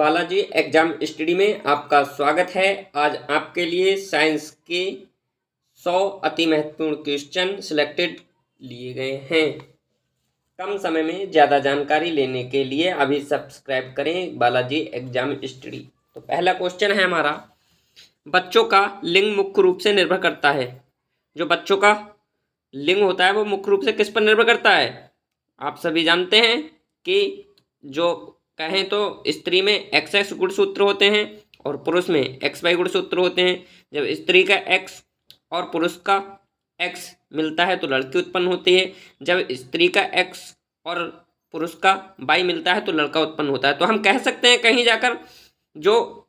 Balaji exam study में आपका स्वागत है। आज आपके लिए साइंस के 100 अति महत्वपूर्ण क्वेश्चन सिलेक्टेड लिए गए हैं। कम समय में ज़्यादा जानकारी लेने के लिए अभी सब्सक्राइब करें बालाजी एग्जाम स्टडी। तो पहला क्वेश्चन है हमारा, बच्चों का लिंग मुख्य रूप से निर्भर करता है। जो बच्चों का लिंग होता है वो मुख्य रूप से किस पर निर्भर करता है? आप सभी जानते हैं कि जो कहें तो स्त्री में XX गुणसूत्र होते हैं और पुरुष में XY गुणसूत्र होते हैं। जब स्त्री का X और पुरुष का X मिलता है तो लड़की उत्पन्न होती है। जब स्त्री का X और पुरुष का Y मिलता है तो लड़का उत्पन्न होता है। तो हम कह सकते हैं कहीं जाकर जो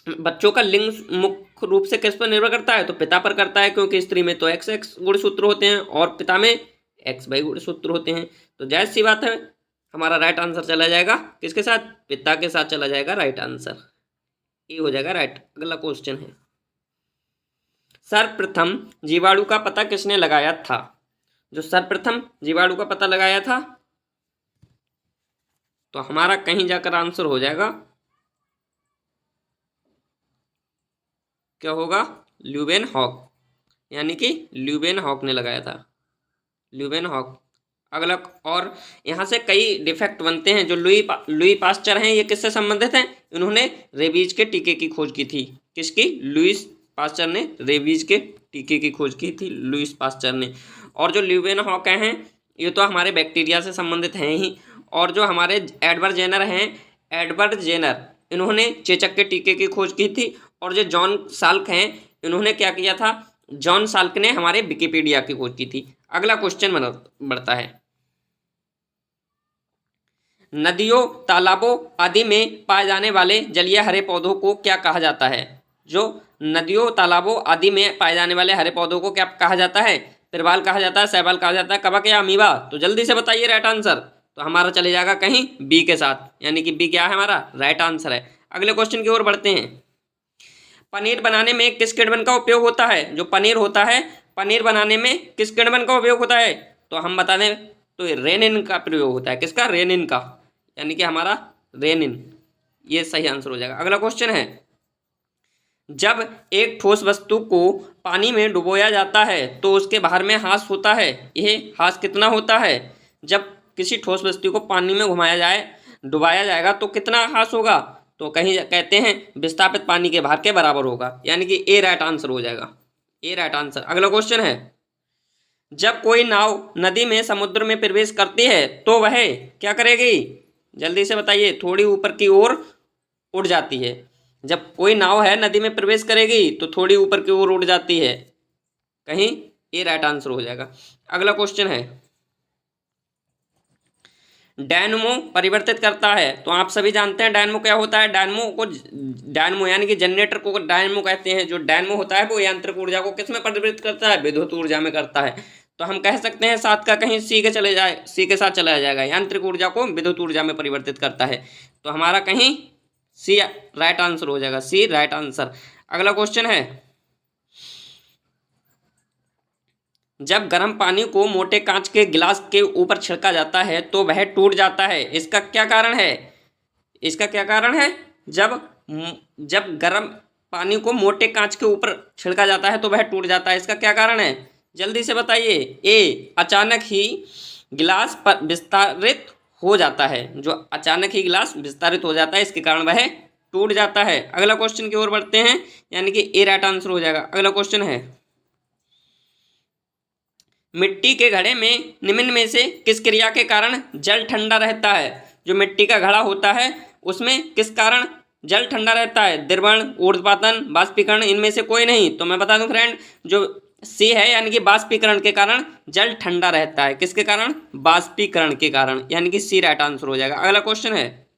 बच्चों का लिंग मुख्य रूप से किस पर निर्भर करता है? तो पिता पर करता है, क्योंकि स्त्री में तो XX गुणसूत्र होते हैं और पिता में XY गुणसूत्र होते हैं। तो जायज़ सी बात है, हमारा राइट आंसर चला जाएगा किसके साथ? पिता के साथ चला जाएगा राइट आंसर। ये हो जाएगा राइट। अगला क्वेश्चन है, सर्वप्रथम जीवाणु का पता किसने लगाया था? जो सर्वप्रथम जीवाणु का पता लगाया था तो हमारा कहीं जाकर आंसर हो जाएगा, क्या होगा? ल्यूवेनहॉक, यानी कि ल्यूवेनहॉक ने लगाया था, ल्यूवेनहॉक। अगला, और यहाँ से कई डिफेक्ट बनते हैं। जो लुई पास्चर हैं, ये किससे संबंधित हैं? इन्होंने रेबीज के टीके की खोज की थी। किसकी? लुईस पास्चर ने रेबीज के टीके की खोज की थी, लुईस पास्चर ने। और जो ल्यूवेनहॉक हैं ये तो हमारे बैक्टीरिया से संबंधित हैं ही। और जो हमारे एडवर्ड जेनर हैं, एडवर्ड जेनर, इन्होंने चेचक के टीके की खोज की थी। और जो जॉन साल्क हैं, इन्होंने क्या किया था? जॉन साल्क ने हमारे विकिपीडिया की खोज की थी। अगला क्वेश्चन बढ़ता है, नदियों, तालाबों आदि में पाए जाने वाले जलीय हरे पौधों को क्या कहा जाता है? जो नदियों, तालाबों आदि में पाए जाने वाले हरे पौधों को क्या कहा जाता है? तिरवाल कहा जाता है, शैवाल कहा जाता है, कवक या अमीबा? तो जल्दी से बताइए राइट आंसर। तो हमारा चले जाएगा कहीं बी के साथ, यानी कि बी क्या है? हमारा राइट आंसर है। अगले क्वेश्चन की ओर बढ़ते हैं, पनीर बनाने में किस किण्वन का उपयोग होता है? जो पनीर होता है, पनीर बनाने में किस किण्वन का उपयोग होता है? तो हम बता दें तो रेनिन का प्रयोग होता है। किसका? रेनिन का, यानी कि हमारा रेनिन, ये सही आंसर हो जाएगा। अगला क्वेश्चन है, जब एक ठोस वस्तु को पानी में डुबोया जाता है तो उसके बाहर में ह्रास होता है। यह ह्रास कितना होता है? जब किसी ठोस वस्तु को पानी में घुमाया जाए, डुबाया जाएगा तो कितना ह्रास होगा? तो कहीं कहते हैं विस्थापित पानी के भार के बराबर होगा, यानी कि ए राइट आंसर हो जाएगा, ए राइट आंसर। अगला क्वेश्चन है, जब कोई नाव नदी में समुद्र में प्रवेश करती है तो वह क्या करेगी? जल्दी से बताइए। थोड़ी ऊपर की ओर उड़ जाती है। जब कोई नाव है नदी में प्रवेश करेगी तो थोड़ी ऊपर की ओर उड़ जाती है, कहीं ये राइट आंसर हो जाएगा। अगला क्वेश्चन है, डायनमो परिवर्तित करता है। तो आप सभी जानते हैं डायनमो क्या होता है। डायनमो यानी कि जनरेटर को डायनमो कहते हैं। जो डायनमो होता है वो यांत्रिक ऊर्जा को किस में परिवर्तित करता है? विद्युत ऊर्जा में करता है। तो हम कह सकते हैं साथ का कहीं सी के साथ चला जाएगा, यांत्रिक ऊर्जा को विद्युत ऊर्जा में परिवर्तित करता है। तो हमारा कहीं सी राइट आंसर हो जाएगा, सी राइट आंसर। अगला क्वेश्चन है, जब गर्म पानी को मोटे कांच के गिलास के ऊपर छिड़का जाता है तो वह टूट जाता है। इसका क्या कारण है? इसका क्या कारण है? जब गर्म पानी को मोटे कांच के ऊपर छिड़का जाता है तो वह टूट जाता है। इसका क्या कारण है? जल्दी से बताइए। ए, अचानक ही गिलास पर विस्तारित हो जाता है। जो अचानक ही गिलास विस्तारित हो जाता है, इसके कारण वह टूट जाता है। अगला क्वेश्चन की ओर बढ़ते हैं, यानी कि ए राइट आंसर हो जाएगा। अगला क्वेश्चन है, मिट्टी के घड़े में निम्न में से किस क्रिया के कारण जल ठंडा रहता है? जो मिट्टी का घड़ा होता है उसमें किस कारण जल ठंडा रहता है? द्रवण, ऊर्ध्वपातन, बाष्पीकरण, इनमें से कोई नहीं। तो मैं बता दूं फ्रेंड, जो सी है यानी कि बाष्पीकरण के कारण जल ठंडा रहता है। किसके कारण? बाष्पीकरण के कारण, यानी कि सी राइट आंसर हो जाएगा। अगला क्वेश्चन है,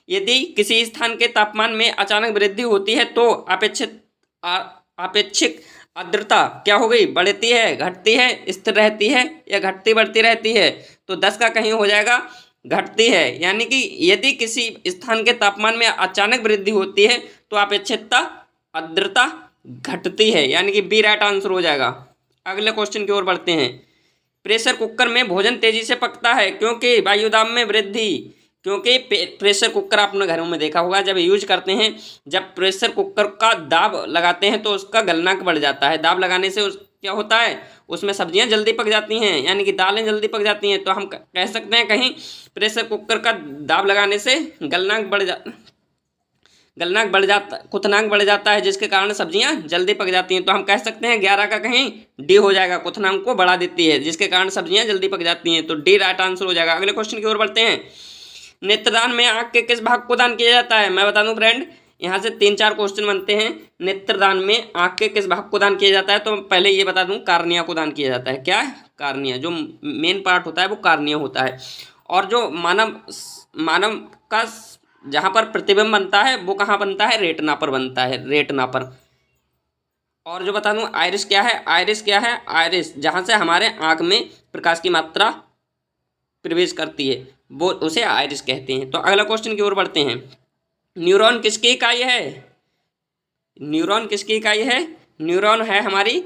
यदि किसी स्थान के तापमान में अचानक वृद्धि होती है तो अपेक्षित आर्द्रता क्या हो गई? बढ़ती है, घटती है, स्थिर रहती है या घटती बढ़ती रहती है? तो 10 का कहीं हो जाएगा घटती है, यानी कि यदि किसी स्थान के तापमान में अचानक वृद्धि होती है तो अपेक्षितता आर्द्रता घटती है, यानी कि बी राइट आंसर हो जाएगा। अगले क्वेश्चन की ओर बढ़ते हैं, प्रेशर कुकर में भोजन तेजी से पकता है क्योंकि वायुदाब में वृद्धि क्योंकि प्रेशर कुकर आपने घरों में देखा होगा, जब यूज करते हैं, जब प्रेशर कुकर का दाब लगाते हैं तो उसका गलनांक बढ़ जाता है। दाब लगाने से क्या होता है, उसमें सब्जियां जल्दी पक जाती हैं, यानी कि दालें जल्दी पक जाती हैं। तो हम कह सकते हैं कहीं प्रेशर कुकर का दाब लगाने से गलनांक क्वथनांक बढ़ जाता है, जिसके कारण सब्जियां जल्दी पक जाती हैं। तो हम कह सकते हैं 11 का कहीं डी हो जाएगा, क्वथनांक को बढ़ा देती है, जिसके कारण सब्जियां जल्दी पक जाती हैं। तो डी राइट आंसर हो जाएगा। अगले क्वेश्चन की ओर बढ़ते हैं। नेत्रदान में आंख के किस भाग को दान किया जाता है? मैं बता दूं फ्रेंड, यहाँ से 3-4 क्वेश्चन बनते हैं। नेत्रदान में आंख के किस भाग को दान किया जाता है? तो पहले ये बता दूं, कार्निया को दान किया जाता है। क्या? कार्निया। जो मेन पार्ट होता है वो कार्निया होता है। और जो मानव का जहाँ पर प्रतिबिंब बनता है वो कहाँ बनता है? रेटिना पर बनता है, रेटिना पर। और जो बता दूं, आइरिस क्या है? आइरिस क्या है? आइरिस जहाँ से हमारे आँख में प्रकाश की मात्रा प्रवेश करती है वो उसे आइरिस कहते हैं। तो अगला क्वेश्चन की ओर बढ़ते हैं। न्यूरॉन किसकी इकाई है? न्यूरॉन किसकी इकाई है? न्यूरॉन है हमारी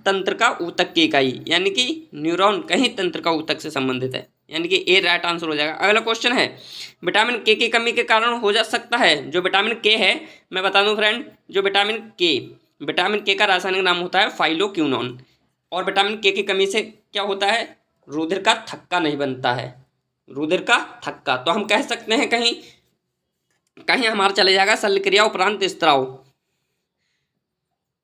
तंत्र का ऊतक की इकाई, यानी कि न्यूरॉन कहीं तंत्र का ऊतक से संबंधित है, यानी कि ए राइट आंसर हो जाएगा। अगला क्वेश्चन है, विटामिन के की कमी के कारण हो जा सकता है। जो विटामिन के है, मैं बता दूं फ्रेंड, जो विटामिन के का रासायनिक नाम होता है फाइलोक्विनोन। और विटामिन के की कमी से क्या होता है? रुधिर का थक्का नहीं बनता है, रुधिर का थक्का। तो हम कह सकते हैं कहीं हमारा चले जाएगा शल्यक्रिया उपरांत स्त्राव।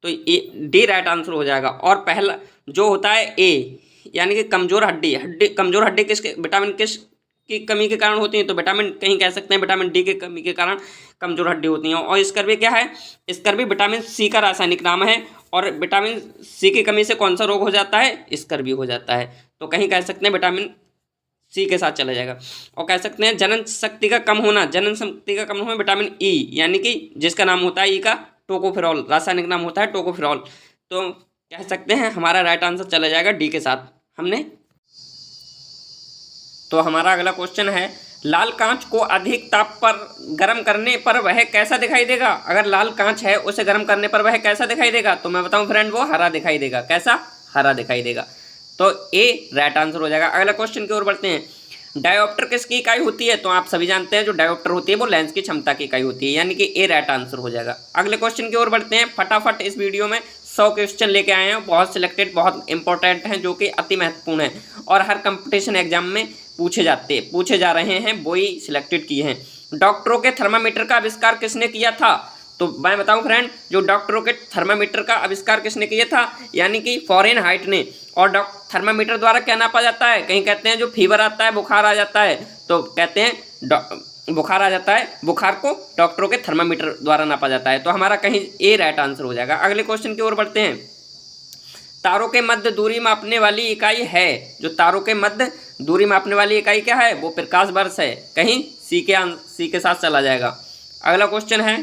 तो ए डी राइट आंसर हो जाएगा। और पहला जो होता है ए, यानी कि कमजोर हड्डी किसके विटामिन किस की कमी के कारण होती है? तो विटामिन कहीं कह सकते हैं विटामिन डी की कमी के कारण कमजोर हड्डी होती हैं। और स्कर्वी क्या है? स्कर्वी विटामिन सी का रासायनिक नाम है। और विटामिन सी की कमी से कौन सा रोग हो जाता है? स्कर्वी हो जाता है। तो कहीं कह सकते हैं विटामिन सी के साथ चला जाएगा। और कह सकते हैं जनन शक्ति का कम होना विटामिन ई, यानी कि जिसका नाम होता है ई का टोकोफेरॉल, रासायनिक नाम होता है टोकोफेरॉल। तो कह सकते हैं हमारा राइट आंसर चला जाएगा डी के साथ। हमने तो हमारा अगला क्वेश्चन है, लाल कांच को अधिक ताप पर गर्म करने पर वह कैसा दिखाई देगा? अगर लाल कांच है उसे गर्म करने पर वह कैसा दिखाई देगा? तो मैं बताऊं फ्रेंड, वो हरा दिखाई देगा। कैसा? हरा दिखाई देगा। तो ए राइट आंसर हो जाएगा। अगला क्वेश्चन की ओर बढ़ते हैं। डायोप्टर किसकी इकाई होती है? तो आप सभी जानते हैं जो डायोप्टर होती है वो लेंस की क्षमता की इकाई होती है, यानी कि ए राइट आंसर हो जाएगा। अगले क्वेश्चन की ओर बढ़ते हैं। फटाफट इस वीडियो में 100 क्वेश्चन लेके आए हैं, बहुत सिलेक्टेड, बहुत इंपॉर्टेंट हैं, जो कि अति महत्वपूर्ण है और हर कंपटीशन एग्जाम में पूछे जा रहे हैं, वही सिलेक्टेड किए हैं। डॉक्टरों के थर्मामीटर का आविष्कार किसने किया था? तो मैं बताऊं फ्रेंड, जो डॉक्टरों के थर्मामीटर का आविष्कार किसने किया था? यानी कि फ़ारेनहाइट ने। और थर्मामीटर द्वारा क्या नापा जाता है? कहीं कहते हैं जो फीवर आता है, बुखार आ जाता है, तो कहते हैं बुखार आ जाता है, बुखार को डॉक्टरों के थर्मामीटर द्वारा नापा जाता है। तो हमारा कहीं ए राइट आंसर हो जाएगा। अगले क्वेश्चन की ओर बढ़ते हैं। तारों के मध्य दूरी मापने वाली इकाई है, जो तारों के मध्य दूरी मापने वाली इकाई क्या है? वो प्रकाश वर्ष है। कहीं सी के साथ चला जाएगा। अगला क्वेश्चन है,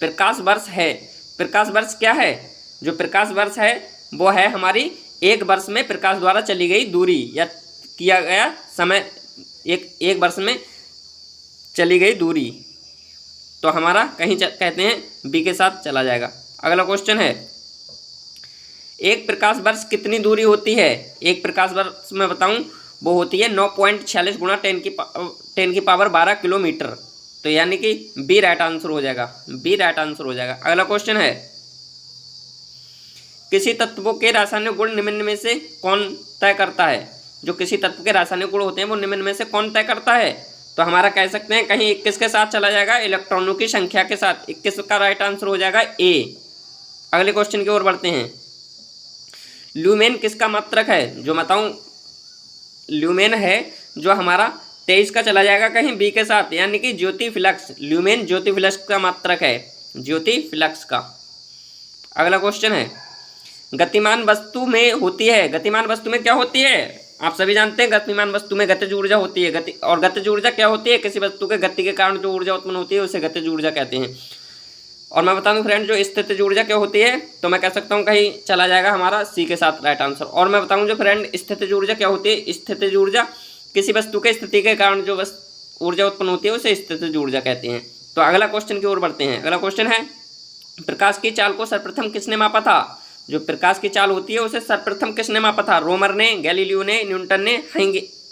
प्रकाश वर्ष है, प्रकाश वर्ष क्या है? जो प्रकाश वर्ष है वो है हमारी एक वर्ष में प्रकाश द्वारा चली गई दूरी या किया गया समय, एक वर्ष में चली गई दूरी। तो हमारा कहीं कहते हैं बी के साथ चला जाएगा। अगला क्वेश्चन है, एक प्रकाश वर्ष कितनी दूरी होती है? एक प्रकाश वर्ष में बताऊं वो होती है 9.46 गुणा 10 की पावर 12 किलोमीटर। तो यानी कि बी राइट आंसर हो जाएगा, बी राइट आंसर हो जाएगा। अगला क्वेश्चन है, किसी तत्वों के रासायनिक गुण निम्न में से कौन तय करता है? जो किसी तत्व के रासायनिक गुण होते हैं वो निम्न में से कौन तय करता है? तो हमारा कह सकते हैं कहीं 21 के साथ चला जाएगा, इलेक्ट्रॉनों की संख्या के साथ। 21 का राइट आंसर हो जाएगा ए। अगले क्वेश्चन की ओर बढ़ते हैं। ल्यूमेन किसका मात्रक है? जो बताऊं, ल्यूमेन है जो हमारा 23 का चला जाएगा कहीं बी के साथ, यानी कि ज्योति फ्लक्स। ल्यूमेन ज्योति फ्लक्स का मात्रक है, ज्योति फ्लक्स का। अगला क्वेश्चन है, गतिमान वस्तु में होती है, गतिमान वस्तु में क्या होती है? आप सभी जानते हैं गतिमान वस्तु में गतिज ऊर्जा होती है। और गतिज ऊर्जा क्या होती है? किसी वस्तु के गति के कारण जो ऊर्जा उत्पन्न होती है उसे गतिज ऊर्जा कहते हैं। और मैं बता दूं फ्रेंड, जो स्थितिज ऊर्जा क्या होती है? तो मैं कह सकता हूं कहीं चला जाएगा हमारा सी के साथ राइट आंसर। और मैं बताऊं जो फ्रेंड, स्थितिज ऊर्जा क्या होती है? स्थितिज ऊर्जा किसी वस्तु के स्थिति के कारण जो ऊर्जा उत्पन्न होती है उसे स्थितिज ऊर्जा कहते हैं। तो अगला क्वेश्चन की ओर बढ़ते हैं। अगला क्वेश्चन है, प्रकाश की चाल को सर्वप्रथम किसने मापा था? जो प्रकाश की चाल होती है उसे सर्वप्रथम किसने मापा था? रोमर ने, गैलीलियो ने, न्यूटन ने,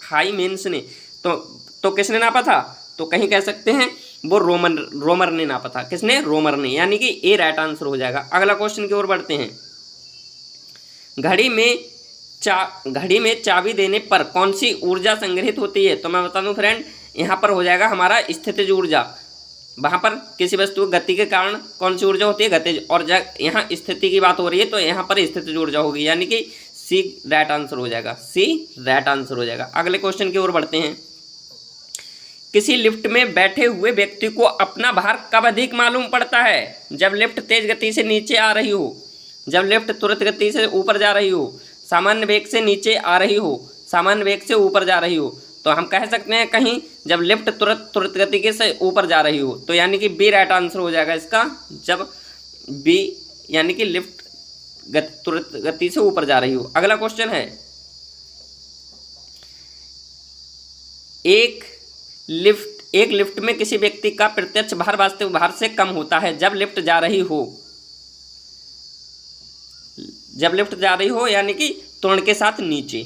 हाइमेंस ने। तो तो किसने नापा था? तो कहीं कह सकते हैं वो रोमर ने नापा था। किसने? रोमर ने, यानी कि ए राइट आंसर हो जाएगा। अगला क्वेश्चन की ओर बढ़ते हैं। घड़ी में चाबी देने पर कौन सी ऊर्जा संग्रहित होती है? तो मैं बता दूं फ्रेंड, यहाँ पर हो जाएगा हमारा स्थितिज ऊर्जा। वहाँ पर किसी वस्तु की गति के कारण कौन सी ऊर्जा होती है? गतिज। और यहाँ स्थिति की बात हो रही है तो यहाँ पर स्थितिज ऊर्जा होगी, यानी कि सी राइट आंसर हो जाएगा। सी राइट आंसर हो जाएगा। अगले क्वेश्चन की ओर बढ़ते हैं। किसी लिफ्ट में बैठे हुए व्यक्ति को अपना भार कब अधिक मालूम पड़ता है? जब लिफ्ट तेज गति से नीचे आ रही हो, जब लिफ्ट तुरंत गति से ऊपर जा रही हो, सामान्य वेग से नीचे आ रही हो, सामान्य वेग से ऊपर जा रही हो। तो हम कह सकते हैं कहीं जब लिफ्ट तुरंत गति के से ऊपर जा रही हो, तो यानी कि बी राइट आंसर हो जाएगा इसका। जब बी यानी कि लिफ्ट तुरंत गति से ऊपर जा रही हो। अगला क्वेश्चन है, एक लिफ्ट में किसी व्यक्ति का प्रत्यक्ष भार वास्तविक भार से कम होता है जब लिफ्ट जा रही हो। जब लिफ्ट जा रही हो यानी कि त्वरण के साथ नीचे,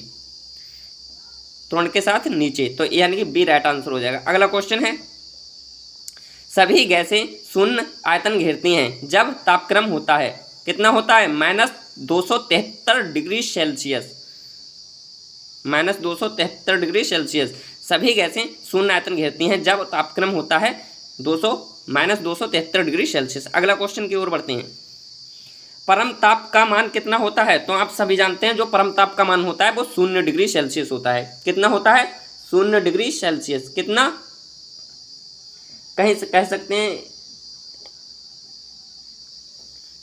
त्वरण के साथ नीचे, तो यानी कि बी राइट आंसर हो जाएगा। अगला क्वेश्चन है, सभी गैसें शून्य आयतन घेरती हैं जब तापक्रम होता है, कितना होता है? -273 डिग्री सेल्सियस। -273 degree Celsius. सभी गैसें शून्य आयतन घेरती हैं जब तापक्रम होता है -273 डिग्री सेल्सियस। अगला क्वेश्चन की ओर बढ़ते हैं। परम ताप का मान कितना होता है? तो आप सभी जानते हैं जो परम ताप का मान होता है वो 0 डिग्री सेल्सियस होता है। कितना होता है? 0 डिग्री सेल्सियस। कितना? कहीं से कह सकते हैं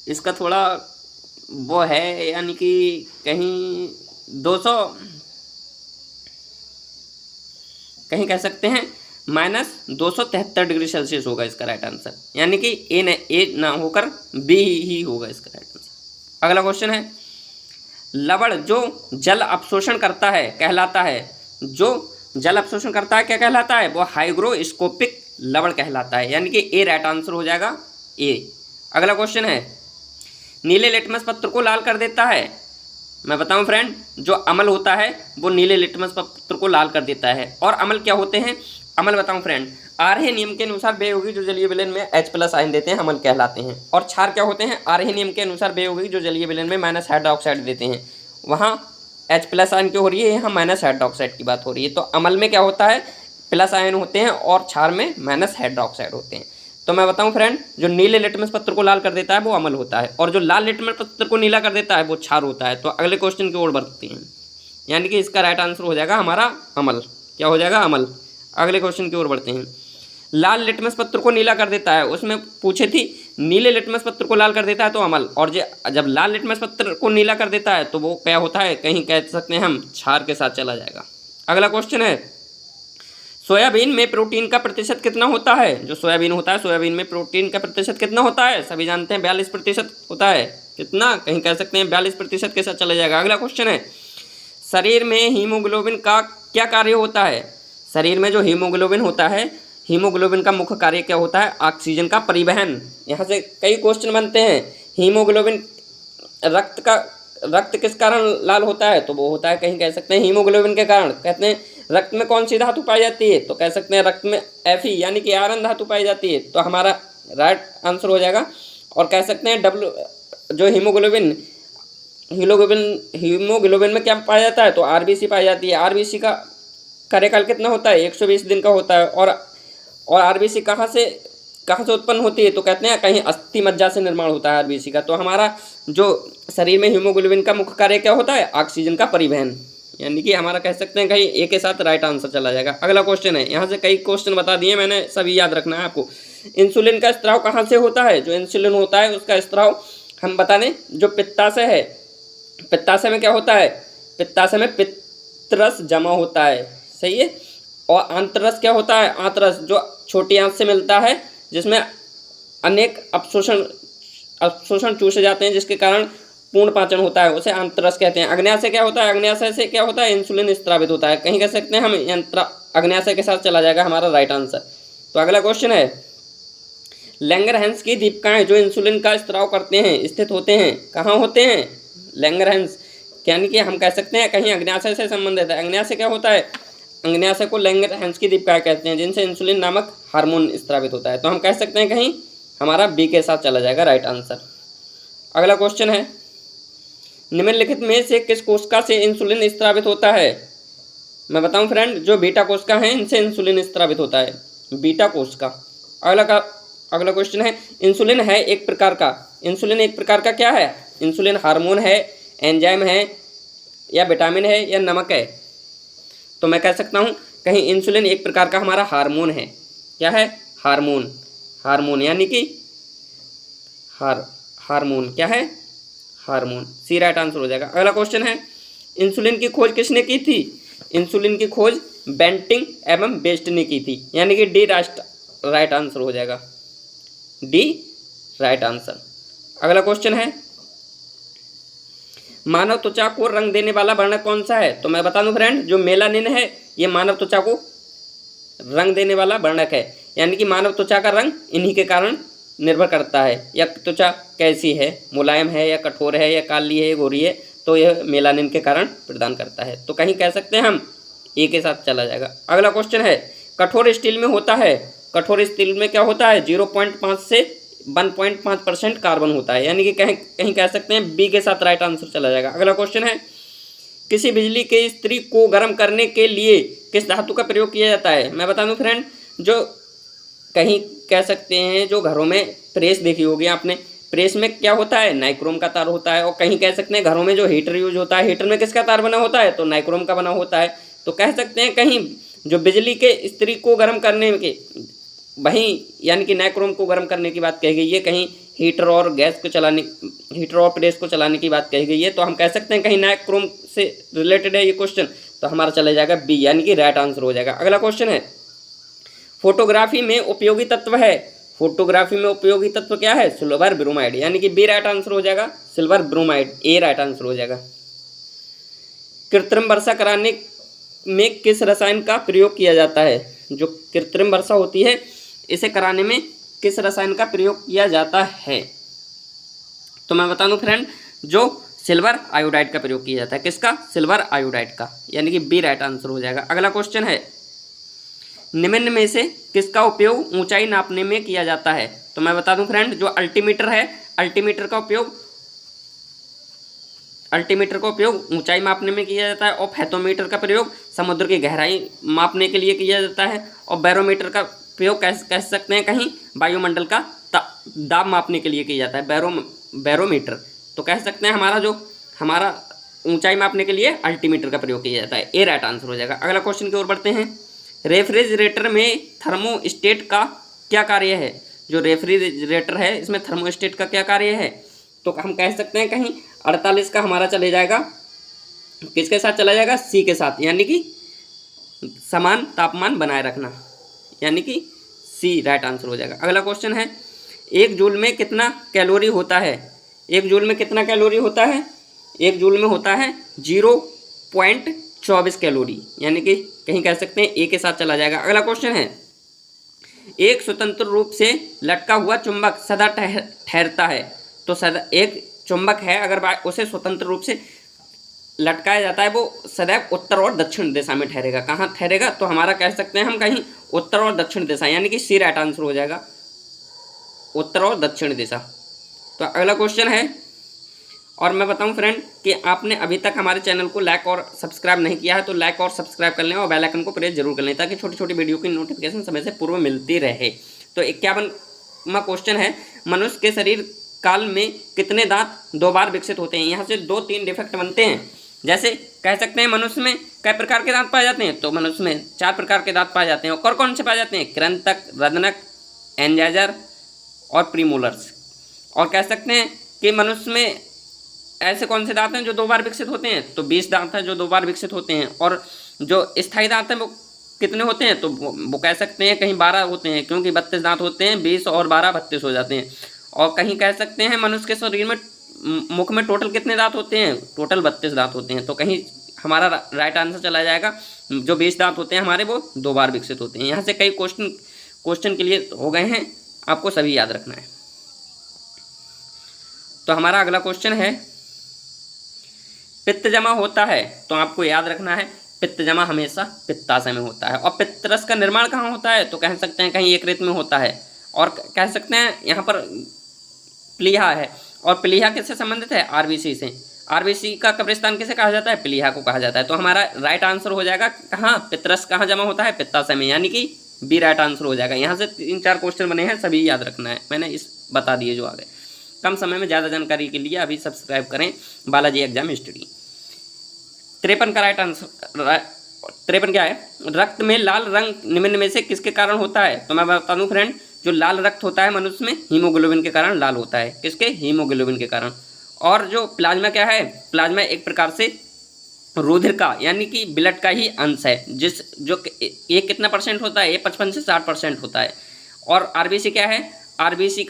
इसका थोड़ा वो है, यानी कि कहीं 200, कहीं कह सकते हैं -273 डिग्री सेल्सियस होगा इसका राइट आंसर, यानी कि ए ना होकर बी ही होगा इसका राइट आंसर। अगला क्वेश्चन है, लवण जो जल अवशोषण करता है कहलाता है, जो जल अवशोषण करता है क्या कहलाता है? वो हाइग्रोस्कोपिक लवण कहलाता है, यानी कि ए राइट आंसर हो जाएगा, ए। अगला क्वेश्चन है, नीले लिटमस पत्र को लाल कर देता है। मैं बताऊं फ्रेंड, जो अम्ल होता है वो नीले लिटमस पत्र को लाल कर देता है। और अम्ल क्या होते हैं? अम्ल बताऊं फ्रेंड, आर्य नियम के अनुसार बेयोगी जो जलीय विलयन में H+ आयन देते हैं अम्ल कहलाते हैं। और क्षार क्या होते हैं? आर्य नियम के अनुसार बेयोगी जो जलीय विलयन में माइनस हाइड्रोक्साइड देते हैं। वहाँ H+ आयन क्यों हो रही है? यहाँ माइनस हाइड्रोक्साइड की बात हो रही है। तो अम्ल में क्या होता है? प्लस आयन होते हैं और क्षार में माइनस हाइड्रोक्साइड होते हैं। तो मैं बताऊं फ्रेंड, जो नीले लिटमस पत्र को लाल कर देता है वो अम्ल होता है, और जो लाल लिटमस पत्र को नीला कर देता है वो क्षार होता है। तो अगले क्वेश्चन की ओर बढ़ते हैं, यानी कि इसका राइट आंसर हो जाएगा हमारा अम्ल। क्या हो जाएगा? अम्ल। अगले क्वेश्चन की ओर बढ़ते हैं, लाल लिटमस पत्र को नीला कर देता है, उसमें पूछे थी नीले लिटमस पत्र को लाल कर देता है तो अम्ल, और जब लाल लिटमस पत्र को नीला कर देता है तो वो क्या होता है? कहीं कह सकते हैं हम क्षार के साथ चला जाएगा। अगला क्वेश्चन है, सोयाबीन में प्रोटीन का प्रतिशत कितना होता है? जो सोयाबीन होता है, सोयाबीन में प्रोटीन का प्रतिशत कितना होता है? सभी जानते हैं 42% होता है। कितना? कहीं कह सकते हैं 42% के साथ चला जाएगा। अगला क्वेश्चन है, शरीर में हीमोग्लोबिन का क्या कार्य होता है? शरीर में जो हीमोग्लोबिन होता है, हीमोग्लोबिन का मुख्य कार्य क्या होता है? ऑक्सीजन का परिवहन। यहाँ से कई क्वेश्चन बनते हैं। हीमोग्लोबिन रक्त किस कारण लाल होता है? तो वो होता है, कहीं कह सकते हैं हीमोग्लोबिन के कारण। कहते हैं रक्त में कौन सी धातु पाई जाती है? तो कह सकते हैं रक्त में Fe यानी कि आयरन धातु पाई जाती है। तो हमारा राइट आंसर हो जाएगा। और कह सकते हैं जो हीमोग्लोबिन में क्या पाया जाता है? तो RBC पाई जाती है। RBC का कार्यकाल कितना होता है? 120 दिन का होता है। और RBC कहाँ से उत्पन्न होती है? तो कहते हैं कहीं अस्थि मज्जा से निर्माण होता है RBC का। तो हमारा जो शरीर में हीमोग्लोबिन का मुख्य कार्य क्या होता है? ऑक्सीजन का परिवहन, यानी कि हमारा कह सकते हैं कहीं ए के साथ राइट आंसर चला जाएगा। अगला क्वेश्चन है, यहाँ से कई क्वेश्चन बता दिए मैंने, सभी याद रखना है आपको। इंसुलिन का स्त्राव कहाँ से होता है? जो इंसुलिन होता है उसका स्त्राव हम बता दें, जो पित्ताशय है, पित्ताशय में क्या होता है? पित्ताशय में पित्तरस जमा होता है, सही है। और आंतरस क्या होता है? आंतरस जो छोटी आंत से मिलता है, जिसमें अनेक अवशोषण चूसे जाते हैं, जिसके कारण पूर्ण पाचन होता है, उसे आंतरस कहते हैं। अग्न्याशय क्या होता है? अग्न्याशय से क्या होता है? इंसुलिन स्त्रावित होता है। कहीं कह सकते हैं हम अग्न्याशय के साथ चला जाएगा हमारा राइट आंसर। तो अगला क्वेश्चन है, लैंगरहैंस की दीपिकाएं जो इंसुलिन का स्त्राव करते हैं स्थित होते हैं, कहाँ होते हैं? लैंगरहैंस यानी कि हम कह सकते हैं कहीं अग्न्याशय से संबंधित है। अग्न्याशय क्या होता है? अंगन्याशय को लैंगरहैंस की दीपिका कहते हैं, जिनसे इंसुलिन नामक हार्मोन स्रावित होता है। तो हम कह सकते हैं कहीं हमारा बी के साथ चला जाएगा राइट आंसर। अगला क्वेश्चन है, निम्नलिखित में से किस कोशिका से इंसुलिन स्रावित होता है? मैं बताऊं फ्रेंड, जो बीटा कोशिका है इनसे इंसुलिन स्रावित होता है, बीटा कोशिका। अगला क्वेश्चन है, इंसुलिन है एक प्रकार का, इंसुलिन एक प्रकार का क्या है? इंसुलिन हार्मोन है, एंजाइम है, या विटामिन है, या नमक है? तो मैं कह सकता हूँ कहीं इंसुलिन एक प्रकार का हमारा हार्मोन है। क्या है? हार्मोन। हार्मोन यानी कि हार्मोन क्या है? हार्मोन। सी राइट आंसर हो जाएगा। अगला क्वेश्चन है, इंसुलिन की खोज किसने की थी? इंसुलिन की खोज बेंटिंग एवं बेस्ट ने की थी, यानी कि डी राइट आंसर हो जाएगा, डी राइट आंसर। अगला क्वेश्चन है, मानव त्वचा को रंग देने वाला वर्णक कौन सा है? तो मैं बता दूं फ्रेंड, जो मेलानिन है ये मानव त्वचा को रंग देने वाला वर्णक है, यानी कि मानव त्वचा का रंग इन्हीं के कारण निर्भर करता है। या त्वचा कैसी है, मुलायम है या कठोर है या काली है या गोरी है, तो यह मेलानिन के कारण प्रदान करता है। तो कहीं कह सकते हैं हम ए के साथ चला जाएगा। अगला क्वेश्चन है, कठोर स्टील में होता है, कठोर स्टील में क्या होता है? 0.5 से 1.5% कार्बन होता है, यानी कि कहीं कह सकते हैं बी के साथ राइट आंसर चला जाएगा। अगला क्वेश्चन है, किसी बिजली के स्त्री को गर्म करने के लिए किस धातु का प्रयोग किया जाता है? मैं बता दूं फ्रेंड, जो कहीं कह सकते हैं जो घरों में प्रेस देखी होगी आपने, प्रेस में क्या होता है? नाइक्रोम का तार होता है। और कहीं कह सकते हैं घरों में जो हीटर यूज होता है, हीटर में किसका तार बना होता है? तो नाइक्रोम का बना होता है। तो कह सकते हैं कहीं जो बिजली के स्त्री को गर्म करने के वहीं यानी कि नाइक्रोम को गर्म करने की बात कही गई है, कहीं हीटर और गैस को चलाने, हीटर और प्रेस को चलाने की बात कही गई है। तो हम कह सकते हैं कहीं नाइक्रोम से रिलेटेड है ये क्वेश्चन, तो हमारा चला जाएगा बी, यानी कि राइट आंसर हो जाएगा। अगला क्वेश्चन है, फोटोग्राफी में उपयोगी तत्व है, फोटोग्राफी में उपयोगी तत्व क्या है? सिल्वर ब्रोमाइड, यानी कि बी राइट आंसर हो जाएगा, सिल्वर ब्रोमाइड, ए राइट आंसर हो जाएगा। कृत्रिम वर्षा कराने में किस रसायन का प्रयोग किया जाता है? जो कृत्रिम वर्षा होती है इसे कराने में किस रसायन का प्रयोग किया जाता है? तो मैं बता दूं फ्रेंड, जो सिल्वर आयोडाइड का प्रयोग किया जाता है। किसका? सिल्वर आयोडाइड का, यानी कि बी राइट आंसर हो जाएगा। अगला क्वेश्चन है, निम्न में से किसका उपयोग ऊंचाई नापने में किया जाता है? तो मैं बता दूं फ्रेंड, जो अल्टीमीटर है, अल्टीमीटर का उपयोग ऊंचाई मापने में किया जाता है। और फैथोमीटर का प्रयोग समुद्र की गहराई मापने के लिए किया जाता है। और बैरोमीटर का प्रयोग कह सकते हैं कहीं वायुमंडल का दाब मापने के लिए किया जाता है, बैरोमीटर। तो कह सकते हैं हमारा ऊंचाई मापने के लिए अल्टीमीटर का प्रयोग किया जाता है, ए राइट आंसर हो जाएगा। अगला क्वेश्चन की ओर बढ़ते हैं, रेफ्रिजरेटर में थर्मोस्टेट का क्या कार्य है? जो रेफ्रिजरेटर है इसमें थर्मोस्टेट का क्या कार्य है? तो हम कह सकते हैं कहीं 48 का हमारा चले जाएगा, किसके साथ चला जाएगा? सी के साथ, यानी कि समान तापमान बनाए रखना, यानी कि सी राइट आंसर हो जाएगा। अगला क्वेश्चन है, एक जूल में कितना कैलोरी होता है? एक जूल में कितना कैलोरी होता है? एक जूल में होता है 0.24 कैलोरी, यानी कि कहीं कह सकते हैं ए के साथ चला जाएगा। अगला क्वेश्चन है, एक स्वतंत्र रूप से लटका हुआ चुंबक सदा ठहरता है। तो सदा एक चुंबक है, अगर उसे स्वतंत्र रूप से लटकाया जाता है, वो सदैव उत्तर और दक्षिण दिशा में ठहरेगा। कहाँ ठहरेगा? तो हमारा कह सकते हैं हम कहीं उत्तर और दक्षिण दिशा, यानी कि सी राइट आंसर हो जाएगा, उत्तर और दक्षिण दिशा। तो अगला क्वेश्चन है, और मैं बताऊं फ्रेंड कि आपने अभी तक हमारे चैनल को लाइक और सब्सक्राइब नहीं किया है तो लाइक और सब्सक्राइब कर लें और बेल आइकन को प्रेस जरूर कर लें, ताकि छोटी छोटी वीडियो की नोटिफिकेशन समय से पूर्व मिलती रहे। तो 51वां क्वेश्चन है, मनुष्य के शरीर काल में कितने दांत 2 बार विकसित होते हैं? यहाँ से 2-3 डिफेक्ट बनते हैं। जैसे कह सकते हैं मनुष्य में कई प्रकार के दांत पाए जाते हैं? तो मनुष्य में 4 प्रकार के दांत पाए जाते हैं। और कौन से पाए जाते हैं? कृंतक, रदनक, एंजाइजर और प्रीमोलर्स। और कह सकते हैं कि मनुष्य में ऐसे कौन से दांत हैं जो 2 बार विकसित होते हैं? तो 20 दांत हैं जो 2 बार विकसित होते हैं। और जो स्थायी दांत हैं वो कितने होते हैं? तो वो कह सकते हैं कहीं 12 होते हैं, क्योंकि 32 दांत होते हैं, 20 और 12 32 हो जाते हैं। और कहीं कह सकते हैं मनुष्य के शरीर में मुख में टोटल कितने दांत होते हैं? टोटल 32 दांत होते हैं। तो कहीं हमारा राइट आंसर चला जाएगा, जो 20 दांत होते हैं हमारे वो 2 बार विकसित होते हैं। यहाँ से कई क्वेश्चन क्लियर हो गए हैं, आपको सभी याद रखना है। तो हमारा अगला क्वेश्चन है, पित्त जमा होता है, तो आपको याद रखना है पित्त जमा हमेशा पित्ताशय में होता है। और पित्तरस का निर्माण कहाँ होता है, तो कह सकते हैं कहीं यकृत में होता है। और कह सकते हैं यहाँ पर प्लीहा है, और प्लीहा किससे संबंधित है, आरबीसी से। आरबीसी का कब्रिस्तान किसे कहा जाता है, प्लीहा को कहा जाता है। तो हमारा राइट आंसर हो जाएगा कहाँ, पित्तरस कहाँ जमा होता है, पित्ताशय में, यानी कि बी राइट आंसर हो जाएगा। यहाँ से 3-4 क्वेश्चन बने हैं, सभी याद रखना है, मैंने इस बता दिए जो आ गए। कम समय में ज़्यादा जानकारी के लिए अभी सब्सक्राइब करें बालाजी एग्जाम स्टडी। 53 का राइट आंसर, 53 क्या है, रक्त में लाल रंग निम्न में से किसके कारण होता है। तो मैं बता दूं फ्रेंड, जो लाल रक्त होता है मनुष्य में, हीमोग्लोबिन के कारण लाल होता है। किसके, हीमोग्लोबिन के कारण। और जो प्लाज्मा क्या है, प्लाज्मा एक प्रकार से रुधिर का यानी कि ब्लड का ही अंश है, जिस जो ये कितना परसेंट होता है, ये 55 से 60% होता है। और आरबीसी क्या है, आरबीसी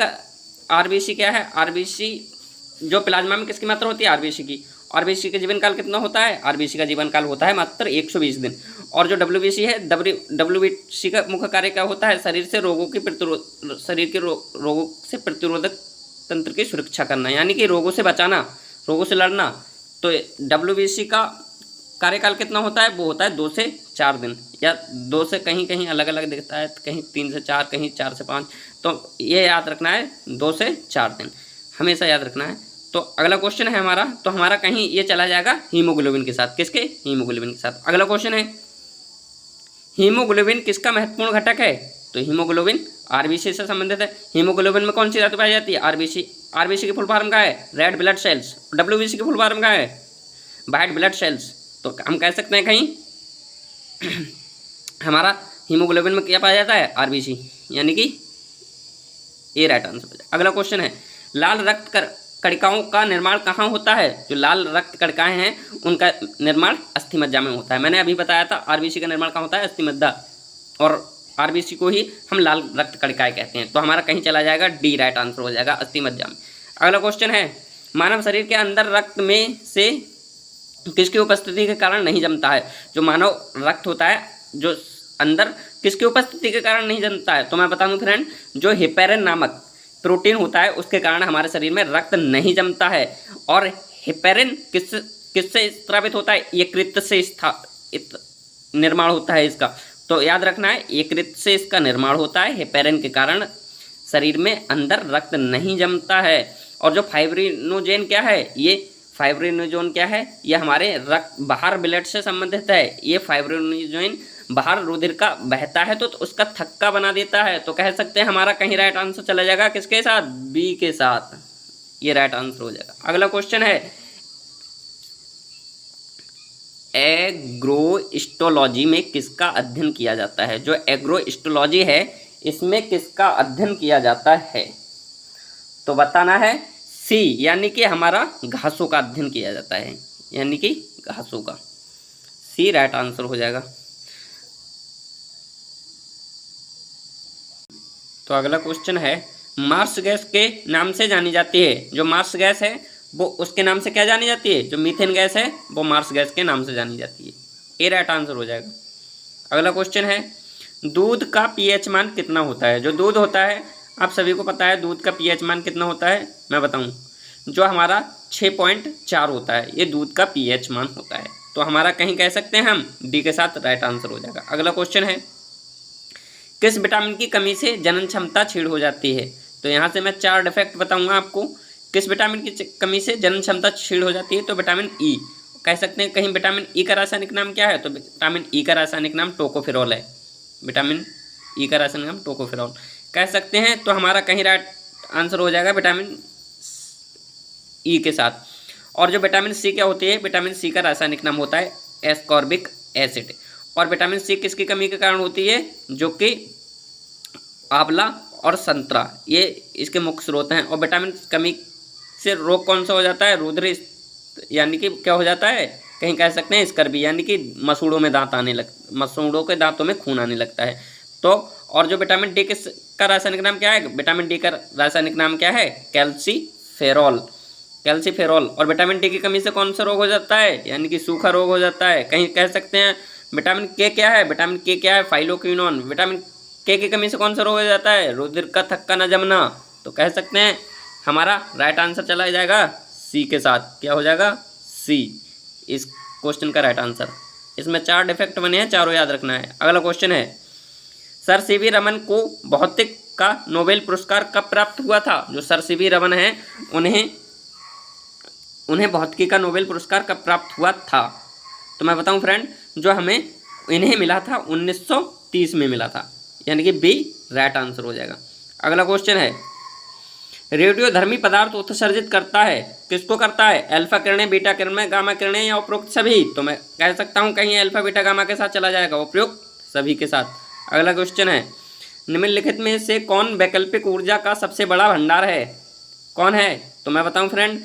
क्या है, आरबीसी जो प्लाज्मा में किसकी मात्रा होती है, आरबीसी की। आरबीसी का जीवन काल कितना होता है, आरबीसी का जीवन काल होता है मात्र 120 दिन। और जो डब्ल्यूबीसी है, डब्ल्यूबीसी का मुख्य कार्य क्या होता है, शरीर के रोगों से प्रतिरोधक तंत्र की सुरक्षा करना, यानी कि रोगों से बचाना, रोगों से लड़ना। तो डब्ल्यूबीसी का कार्यकाल कितना होता है, वो होता है 2 से 4 दिन, या 2 से कहीं कहीं अलग अलग दिखता है, कहीं 3 से 4, कहीं 4 से 5। तो ये याद रखना है, 2 से 4 दिन हमेशा याद रखना है। तो अगला क्वेश्चन है हमारा, तो हमारा कहीं ये चला जाएगा हीमोग्लोबिन के साथ। किसके, हीमोग्लोबिन के साथ। अगला क्वेश्चन है, हीमोग्लोबिन किसका महत्वपूर्ण घटक है। तो हीमोग्लोबिन आरबीसी से संबंधित है। हीमोग्लोबिन में कौन सी धातु पाई जाती है, आरबीसी। आरबीसी की फुल फॉर्म क्या है, रेड ब्लड सेल्स। डब्ल्यूबीसी की फुल फॉर्म क्या है, व्हाइट ब्लड सेल्स। तो हम कह सकते हैं कहीं हमारा हीमोग्लोबिन में क्या पाया जाता है, आरबीसी, यानी कि ए राइट आंसर। अगला क्वेश्चन है, लाल रक्त कणिकाओं का निर्माण कहाँ होता है। जो लाल रक्त कणिकाएं हैं उनका निर्माण अस्थिमज्जा में होता है। मैंने अभी बताया था आरबीसी का निर्माण कहाँ होता है, अस्थिमज्जा, और आरबीसी को ही हम लाल रक्त कणिकाएं कहते हैं। तो हमारा कहीं चला जाएगा डी राइट आंसर हो जाएगा, अस्थिमज्जा में। अगला क्वेश्चन है, मानव शरीर के अंदर रक्त में से किसकी उपस्थिति के कारण नहीं जमता है। जो मानव रक्त होता है, जो अंदर किसकी उपस्थिति के कारण नहीं जमता है। तो मैं बता दूं फ्रेंड, जो हेपेरिन नामक प्रोटीन होता है उसके कारण हमारे शरीर में रक्त नहीं जमता है। और हेपेरिन किससे स्रावित होता है, यकृत से निर्माण होता है इसका। तो याद रखना है, यकृत से इसका निर्माण होता है। हेपेरिन के कारण शरीर में अंदर रक्त नहीं जमता है। और जो फाइब्रिनोजेन क्या है, ये फाइब्रिनोजेन क्या है, ये हमारे रक्त बाहर ब्लड से संबंधित है। ये फाइब्रिनोजेन बाहर रुधिर का बहता है तो उसका थक्का बना देता है। तो कह सकते हैं हमारा कहीं राइट आंसर चला जाएगा किसके साथ, बी के साथ, ये राइट आंसर हो जाएगा। अगला क्वेश्चन है, एग्रोहिस्टोलॉजी में किसका अध्ययन किया जाता है। जो एग्रोहिस्टोलॉजी है इसमें किसका अध्ययन किया जाता है। तो बताना है सी, यानी कि हमारा घासों का अध्ययन किया जाता है, यानी कि घासों का, सी राइट आंसर हो जाएगा। तो अगला क्वेश्चन है, मार्स गैस के नाम से जानी जाती है। जो मार्स गैस है वो उसके नाम से क्या जानी जाती है, जो मीथेन गैस है वो मार्स गैस के नाम से जानी जाती है, ए राइट आंसर हो जाएगा। अगला क्वेश्चन है, दूध का पीएच मान कितना होता है। जो दूध होता है, आप सभी को पता है दूध का पीएच मान कितना होता है, मैं बताऊं, जो हमारा 6.4 होता है, ये दूध का पीएच मान होता है। तो हमारा कहीं कह सकते हैं हम डी के साथ राइट आंसर हो जाएगा। अगला क्वेश्चन है, किस विटामिन की कमी से जनन क्षमता क्षीण हो जाती है। तो यहाँ से मैं 4 डिफेक्ट बताऊंगा आपको, किस विटामिन की कमी से जनन क्षमता क्षीण हो जाती है। तो विटामिन ई, कह सकते हैं कहीं विटामिन ई का रासायनिक नाम क्या है, तो विटामिन ई का रासायनिक नाम टोकोफेरोल है। विटामिन ई का रासायनिक नाम टोकोफेरोल कह सकते हैं। तो हमारा कहीं राइट आंसर हो जाएगा विटामिन ई के साथ। और जो विटामिन सी क्या होती है, विटामिन सी का रासायनिक नाम होता है एस्कॉर्बिक एसिड। और विटामिन सी किसकी कमी के कारण होती है, जो कि आंवला और संतरा, ये इसके मुख्य स्रोत हैं। और विटामिन कमी से रोग कौन सा हो जाता है, रुधिर, यानी कि क्या हो जाता है, कहीं कह सकते हैं स्कर्वी, यानी कि मसूड़ों में दांत आने मसूड़ों के दांतों में खून आने लगता है। तो और जो विटामिन डी का रासायनिक नाम क्या है, विटामिन डी का रासायनिक नाम क्या है, कैल्सीफेरॉल। और विटामिन डी की कमी से कौन सा रोग हो जाता है, यानी कि सूखा रोग हो जाता है। कहीं कह सकते हैं विटामिन के क्या है, विटामिन के क्या है, फाइलोक्विनोन। विटामिन के की कमी से कौन सा रोग हो जाता है, रुधिर का थक्का न जमना। तो कह सकते हैं हमारा राइट आंसर चला जाएगा सी के साथ, क्या हो जाएगा, सी, इस क्वेश्चन का राइट आंसर। इसमें 4 डिफेक्ट बने हैं, चारों याद रखना है। अगला क्वेश्चन है, सर सीवी रमन को भौतिक का नोबेल पुरस्कार कब प्राप्त हुआ था? जो सर सीवी रमन है उन्हें भौतिकी का नोबेल पुरस्कार कब प्राप्त हुआ था? तो मैं बताऊं फ्रेंड, जो इन्हें मिला था 1930 में मिला था, यानी कि बी राइट आंसर हो जाएगा। अगला क्वेश्चन है, रेडियोधर्मी पदार्थ उत्सर्जित करता है, किसको करता है? अल्फा किरणें, बीटा किरणें, गामा किरणें या उपरोक्त सभी? तो मैं कह सकता हूं कहीं अल्फा बीटा गामा के साथ चला जाएगा, उपरोक्त सभी के साथ। अगला क्वेश्चन है, निम्नलिखित में से कौन वैकल्पिक ऊर्जा का सबसे बड़ा भंडार है? कौन है? तो मैं बताऊं फ्रेंड,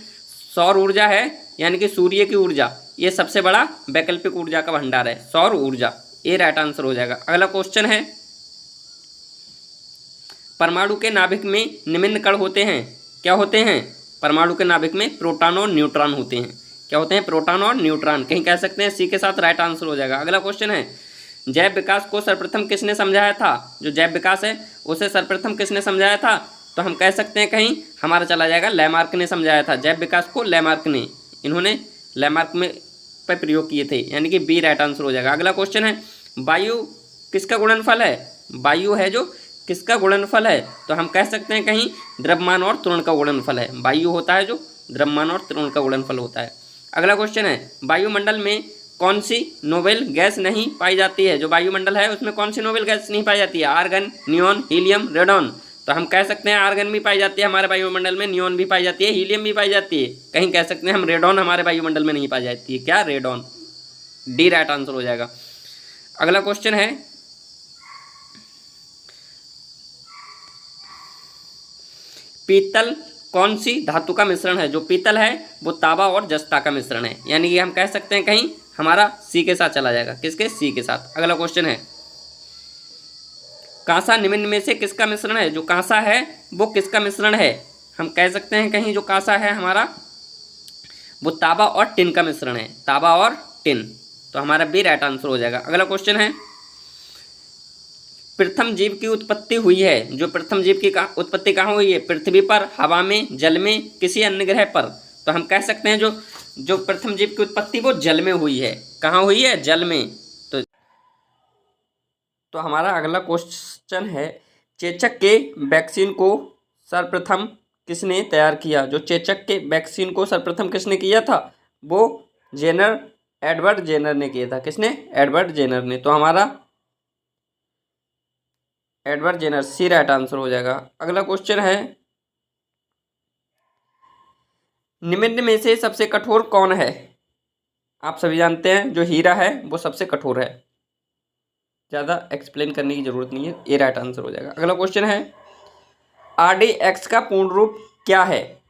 सौर ऊर्जा है, यानी कि सूर्य की ऊर्जा, ये सबसे बड़ा वैकल्पिक ऊर्जा का भंडार है, सौर ऊर्जा, ये राइट आंसर हो जाएगा। अगला क्वेश्चन है, परमाणु के नाभिक में निम्न कण होते हैं, क्या होते हैं? परमाणु के नाभिक में प्रोटॉन और न्यूट्रॉन होते हैं, क्या होते हैं? प्रोटॉन और न्यूट्रॉन, कहीं कह सकते हैं सी के साथ राइट आंसर हो जाएगा। अगला क्वेश्चन है, जैव विकास को सर्वप्रथम किसने समझाया था? जो जैव विकास है उसे सर्वप्रथम किसने समझाया था? तो हम कह सकते हैं कहीं हमारा चला जाएगा लैमार्क ने समझाया था, जैव विकास को लैमार्क ने, इन्होंने लैमार्क में पर प्रयोग किए थे, यानी कि बी राइट आंसर हो जाएगा। अगला क्वेश्चन है, वायु किसका गुणनफल है? वायु है जो किसका गुणनफल है? तो हम कह सकते हैं कहीं द्रव्यमान और त्वरण का गुणनफल है, वायु होता है जो द्रव्यमान और त्वरण का गुणनफल होता है। अगला क्वेश्चन है, वायुमंडल में कौन सी नोबेल गैस नहीं पाई जाती है? जो वायुमंडल है उसमें कौन सी नोबेल गैस नहीं पाई जाती है? Argon, neon, helium, radon. तो हम कह सकते हैं आर्गन भी पाई जाती है हमारे वायुमंडल में, नियॉन भी पाई जाती है, हीलियम भी पाई जाती है, कहीं कह सकते हैं हम रेडॉन हमारे वायुमंडल में नहीं पाई जाती है, क्या? रेडॉन, डी राइट आंसर हो जाएगा। अगला क्वेश्चन है, पीतल कौन सी धातु का मिश्रण है? जो पीतल है वो तांबा और जस्ता का मिश्रण है, यानी कि हम कह सकते हैं कहीं हमारा सी के साथ चला जाएगा, किसके? सी के साथ। अगला क्वेश्चन है, कांसा निम्न में से किसका मिश्रण है? जो कांसा है वो किसका मिश्रण है? हम कह सकते हैं कहीं जो कांसा है हमारा वो तांबा और टिन का मिश्रण है, तांबा और टिन, तो हमारा बी राइट आंसर हो जाएगा। अगला क्वेश्चन है, प्रथम जीव की उत्पत्ति हुई है, जो प्रथम जीव की उत्पत्ति कहाँ हुई है? पृथ्वी पर, हवा में, जल में, किसी अन्य ग्रह पर? तो हम कह सकते हैं जो प्रथम जीव की उत्पत्ति वो जल में हुई है, कहाँ हुई है? जल में। तो हमारा अगला क्वेश्चन है, चेचक के वैक्सीन को सर्वप्रथम किसने तैयार किया? जो चेचक के वैक्सीन को सर्वप्रथम किसने किया था? वो एडवर्ड जेनर ने किया था, किसने? एडवर्ड जेनर ने, तो हमारा एडवर्ड जेनर, सी राइट आंसर हो जाएगा। अगला क्वेश्चन है, निम्न में से सबसे कठोर कौन है? आप सभी जानते हैं जो हीरा है वो सबसे कठोर है, ज़्यादा एक्सप्लेन करने की जरूरत नहीं है, ए राइट आंसर हो जाएगा। अगला क्वेश्चन है, RDX का पूर्ण रूप क्या है?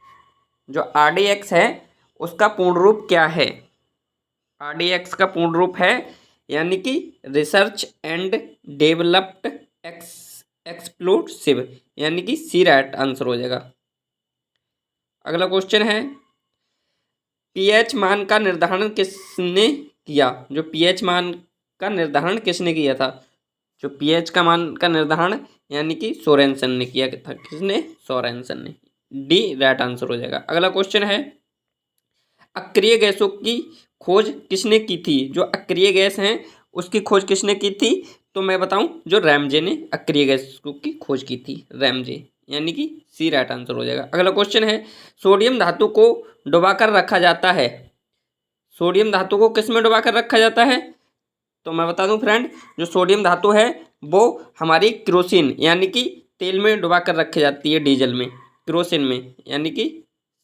जो RDX है उसका पूर्ण रूप क्या है? RDX का पूर्ण रूप है यानी कि रिसर्च एंड डेवलप्ड एक्सप्लोसिव, यानी कि सी राइट आंसर हो जाएगा। अगला क्वेश्चन है, pH मान का निर्धारण किसने किया? जो pH मान का निर्धारण किसने किया था? जो pH का मान का निर्धारण यानी कि सोरेनसन ने किया था, किसने? सोरेनसन ने, डी राइट आंसर हो जाएगा। अगला क्वेश्चन है, अक्रिय गैसों की खोज किसने की थी? जो अक्रिय गैस हैं उसकी खोज किसने की थी? तो मैं बताऊं जो रैमजे ने अक्रिय गैसों की खोज की थी, रैमजे, यानी कि सी राइट आंसर हो जाएगा। अगला क्वेश्चन है, सोडियम धातु को डुबाकर रखा जाता है, सोडियम धातु को किस में डुबाकर रखा जाता है? तो मैं बता दूं फ्रेंड, जो सोडियम धातु है वो हमारी केरोसिन यानी कि तेल में डुबा कर रखी जाती है, डीजल में, केरोसिन में, यानी कि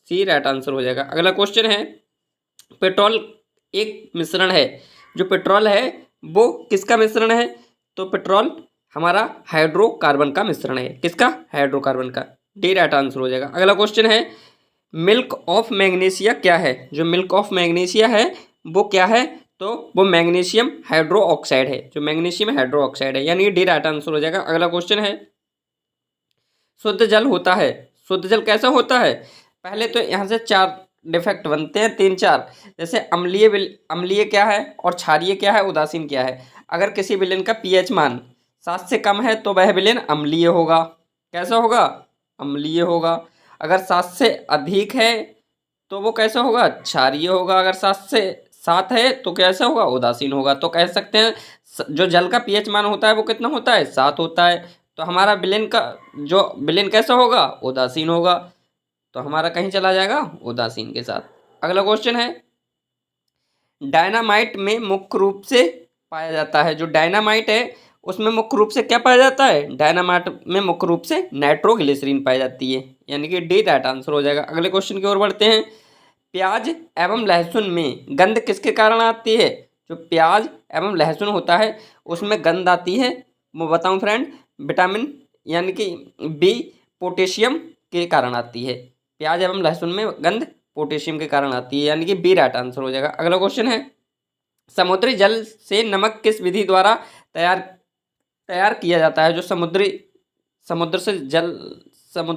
सी राइट आंसर हो जाएगा। अगला क्वेश्चन है, पेट्रोल एक मिश्रण है, जो पेट्रोल है वो किसका मिश्रण है? तो पेट्रोल हमारा हाइड्रोकार्बन का मिश्रण है, किसका? हाइड्रोकार्बन का, डी राइट आंसर हो जाएगा। अगला क्वेश्चन है, मिल्क ऑफ मैग्नीशिया क्या है? जो मिल्क ऑफ मैग्नीशिया है वो क्या है? तो वो मैग्नीशियम हाइड्रो ऑक्साइड है, जो मैग्नीशियम हाइड्रो ऑक्साइड है, यानी डी राइट आंसर हो जाएगा। अगला क्वेश्चन है, शुद्ध जल होता है, शुद्ध जल कैसा होता है? पहले तो यहाँ से 4 डिफेक्ट बनते हैं, 3-4, जैसे अम्लीय क्या है और क्षारीय क्या है, उदासीन क्या है। अगर किसी विलेन का pH मान 7 से कम है तो वह विलेन अम्लीय होगा, कैसा होगा? अम्लीय होगा। अगर 7 से अधिक है तो वो कैसा होगा? क्षारीय होगा। अगर 7 से 7 है तो कैसा होगा, उदासीन होगा। तो कह सकते हैं जो जल का पीएच मान होता है वो कितना होता है, 7 होता है। तो हमारा विलेन का जो विलेन कैसा होगा, उदासीन होगा। तो हमारा कहीं चला जाएगा, उदासीन के साथ। अगला क्वेश्चन है, डायनामाइट में मुख्य रूप से पाया जाता है, जो डायनामाइट है उसमें मुख्य रूप से क्या पाया जाता है, डायनामाइट में मुख्य रूप से नाइट्रोग्लिसरीन पाई जाती है, यानी कि डी राइट आंसर हो जाएगा। अगले क्वेश्चन की ओर बढ़ते हैं, प्याज एवं लहसुन में गंध किसके कारण आती है, जो प्याज एवं लहसुन होता है उसमें गंध आती है, मैं बताऊं फ्रेंड, विटामिन यानी कि बी पोटेशियम के कारण आती है। प्याज एवं लहसुन में गंध पोटेशियम के कारण आती है, यानी कि बी राइट आंसर हो जाएगा। अगला क्वेश्चन है, समुद्री जल से नमक किस विधि द्वारा तैयार किया जाता है, जो समुद्र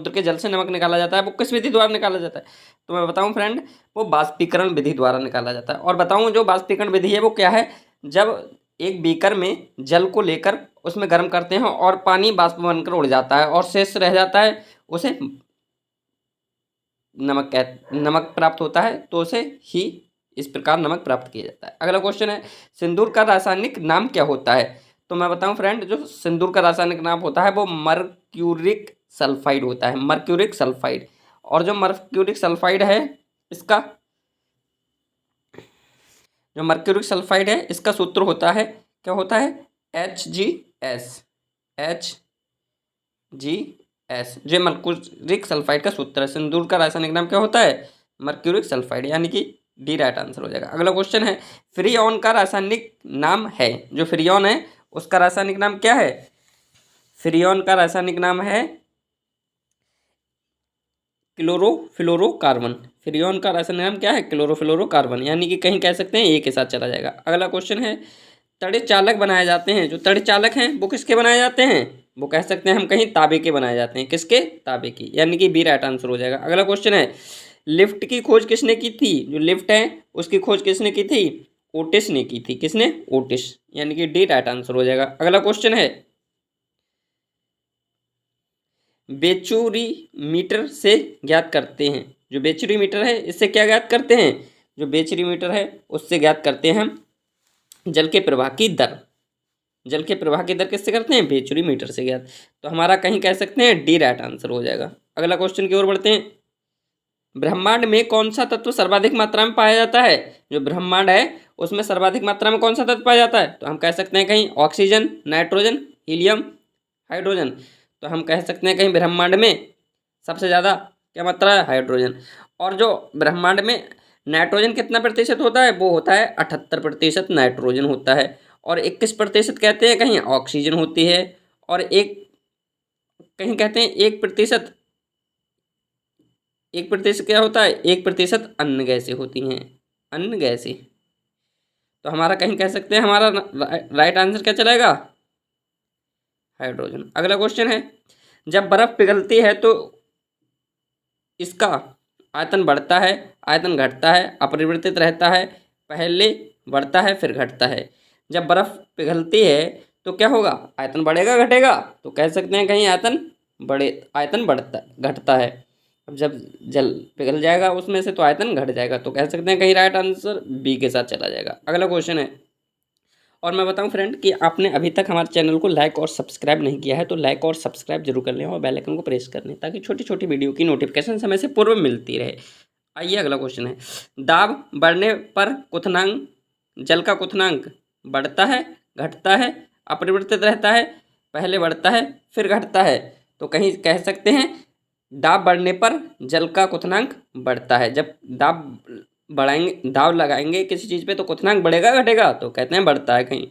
के जल से नमक निकाला जाता है वो किस विधि द्वारा निकाला जाता है, तो मैं बताऊं फ्रेंड, वो बाष्पीकरण विधि द्वारा निकाला जाता है। और बताऊं जो बाष्पीकरण विधि है वो क्या है, जब एक बीकर में जल को लेकर उसमें गर्म करते हैं और पानी बाष्प बनकर उड़ जाता है और शेष रह जाता है, उसे नमक प्राप्त होता है, तो उसे ही इस प्रकार नमक प्राप्त किया जाता है। अगला क्वेश्चन है, सिंदूर का रासायनिक नाम क्या होता है, तो मैं बताऊं फ्रेंड, जो सिंदूर का रासायनिक नाम होता है वो मर्क्यूरिक सल्फाइड होता है, मर्क्यूरिक सल्फाइड। और जो मर्क्यूरिक सल्फाइड है इसका जो मर्क्यूरिक सल्फाइड है इसका सूत्र होता है, क्या होता है, HgS। जो मर्क्यूरिक सल्फाइड का सूत्र है। सिंदूर का रासायनिक नाम क्या होता है, मर्क्यूरिक सल्फाइड, यानी कि डी राइट आंसर हो जाएगा। अगला क्वेश्चन है, फ्रीऑन का रासायनिक नाम है, जो फ्रीऑन है उसका रासायनिक नाम क्या है, फ्रीऑन का रासायनिक नाम है क्लोरोफ्लोरोकार्बन। फ्रीऑन का रासायनिक नाम क्या है, क्लोरोफ्लोरोकार्बन, यानी कि कहीं कह सकते हैं ए के साथ चला जाएगा। अगला क्वेश्चन है, तड़े चालक बनाए जाते हैं, जो तड़े चालक हैं वो किसके बनाए जाते हैं, वो कह सकते हैं हम कहीं तांबे के बनाए जाते हैं, किसके, तांबे की, यानी कि बी राइट आंसर हो जाएगा। अगला क्वेश्चन है, लिफ्ट की खोज किसने की थी, जो लिफ्ट है उसकी खोज किसने की थी, ओटिस ने की थी, किसने, ओटिस, यानी कि डी राइट आंसर हो जाएगा। अगला क्वेश्चन है, बेचुरी मीटर से ज्ञात करते हैं, जो बेचुरी मीटर है इससे क्या ज्ञात करते हैं, जो बेचुरी मीटर है उससे ज्ञात करते हैं हम जल के प्रवाह की दर। जल के प्रवाह की दर किससे करते हैं, बेचुरी मीटर से ज्ञात। तो हमारा कहीं कह सकते हैं डी राइट आंसर हो जाएगा। अगला क्वेश्चन की ओर बढ़ते हैं, ब्रह्मांड में कौन सा तत्व सर्वाधिक मात्रा में पाया जाता है, जो ब्रह्मांड है उसमें सर्वाधिक मात्रा में कौन सा तत्व पाया जाता है, तो हम कह सकते हैं कहीं ऑक्सीजन, नाइट्रोजन, हीलियम, हाइड्रोजन। तो हम कह सकते हैं कहीं ब्रह्मांड में सबसे ज़्यादा क्या मात्रा है, हाइड्रोजन। और जो ब्रह्मांड में नाइट्रोजन कितना प्रतिशत होता है, वो होता है 78% नाइट्रोजन होता है, और 21% कहते हैं कहीं ऑक्सीजन होती है, और कहीं कहते हैं 1% क्या होता है, 1% अन्य गैसें होती हैं, अन्य गैसें। तो हमारा कहीं कह सकते हैं हमारा राइट आंसर क्या चलेगा, हाइड्रोजन। अगला क्वेश्चन है, जब बर्फ पिघलती है तो इसका आयतन बढ़ता है, आयतन घटता है, अपरिवर्तित रहता है, पहले बढ़ता है फिर घटता है। जब बर्फ पिघलती है तो क्या होगा, आयतन बढ़ेगा घटेगा, तो कह सकते हैं कहीं आयतन बढ़ता घटता है। अब जब जल पिघल जाएगा उसमें से तो आयतन घट जाएगा, तो कह सकते हैं कहीं राइट आंसर बी के साथ चला जाएगा। अगला क्वेश्चन है, और मैं बताऊं फ्रेंड कि आपने अभी तक हमारे चैनल को लाइक और सब्सक्राइब नहीं किया है तो लाइक और सब्सक्राइब जरूर कर लें और बेल आइकन को प्रेस कर लें, ताकि छोटी छोटी वीडियो की नोटिफिकेशन समय से पूर्व मिलती रहे। आइए अगला क्वेश्चन है, दाब बढ़ने पर क्वथनांक, जल का क्वथनांक बढ़ता है, घटता है, अपरिवर्तित रहता है, पहले बढ़ता है फिर घटता है। तो कहीं कह सकते हैं दाब बढ़ने पर जल का क्वथनांक बढ़ता है। जब दाब लगाएंगे किसी चीज़ पे तो क्वथनांक बढ़ेगा घटेगा, तो कहते हैं बढ़ता है कहीं,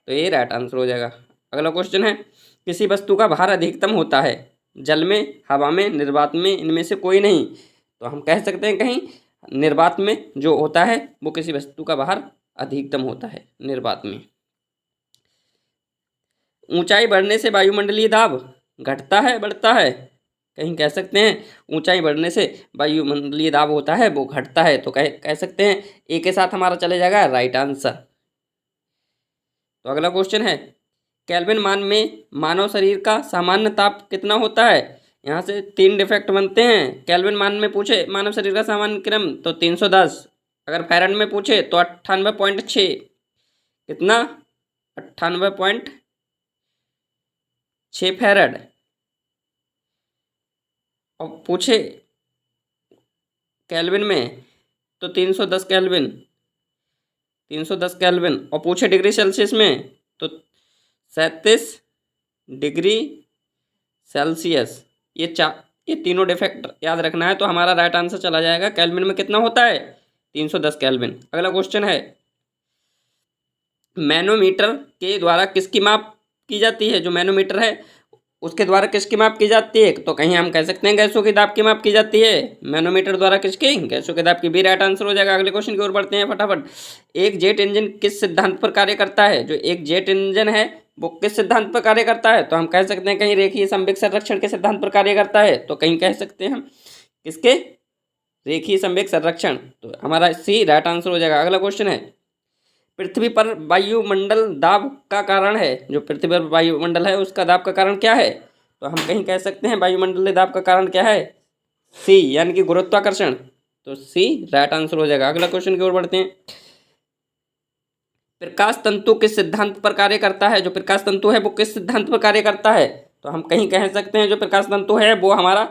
तो ये राइट आंसर हो जाएगा। अगला क्वेश्चन है, किसी वस्तु का भार अधिकतम होता है, जल में, हवा में, निर्वात में, इनमें से कोई नहीं। तो हम कह सकते हैं कहीं निर्वात में जो होता है वो किसी वस्तु का भार अधिकतम होता है, निर्वात में। ऊंचाई बढ़ने से वायुमंडलीय दाब घटता है बढ़ता है, कहीं कह सकते हैं ऊंचाई बढ़ने से वायुमंडलीय दाब होता है वो घटता है, तो कह सकते हैं ए के साथ हमारा चले जाएगा राइट आंसर। तो अगला क्वेश्चन है, केल्विन मान में मानव शरीर का सामान्य ताप कितना होता है। यहाँ से 3 डिफेक्ट बनते हैं। केल्विन मान में पूछे मानव शरीर का सामान्य क्रम तो 310, अगर फैरड में पूछे तो 98.6, कितना, 98.6 फैरड। और पूछे केल्विन में तो 310 केल्विन, 310 केल्विन। और पूछे डिग्री सेल्सियस में तो 37 डिग्री सेल्सियस। ये तीनों डिफेक्ट याद रखना है, तो हमारा राइट आंसर चला जाएगा केल्विन में कितना होता है, 310 केल्विन। अगला क्वेश्चन है, मैनोमीटर के द्वारा किसकी माप की जाती है, जो मैनोमीटर है उसके द्वारा किसकी माप की जाती है, तो कहीं हम कह सकते हैं गैसों की दाब की माप की जाती है, मैनोमीटर द्वारा किसकी, गैसों के दाब की। भी राइट आंसर हो जाएगा। अगले क्वेश्चन की ओर बढ़ते हैं फटाफट। एक जेट इंजन किस सिद्धांत पर कार्य करता है, जो एक जेट इंजन है वो किस सिद्धांत पर कार्य करता है, तो हम कह सकते हैं कहीं रेखीय संवेग संरक्षण के सिद्धांत पर कार्य करता है, तो कहीं कह सकते हैं हम किसके, रेखीय संवेग संरक्षण। तो हमारा सी राइट आंसर हो जाएगा। अगला क्वेश्चन है, पृथ्वी पर वायुमंडल दाब का कारण है, जो पृथ्वी पर वायुमंडल है उसका दाब का कारण क्या है, तो हम कहीं कह सकते हैं वायुमंडलीय दाब का कारण क्या है, सी यानी कि गुरुत्वाकर्षण। तो सी राइट आंसर हो जाएगा। अगला क्वेश्चन की ओर बढ़ते हैं, प्रकाश तंतु किस सिद्धांत पर कार्य करता है, जो प्रकाश तंतु है वो किस सिद्धांत पर कार्य करता है, तो हम कहीं कह सकते हैं जो प्रकाश तंतु है वो हमारा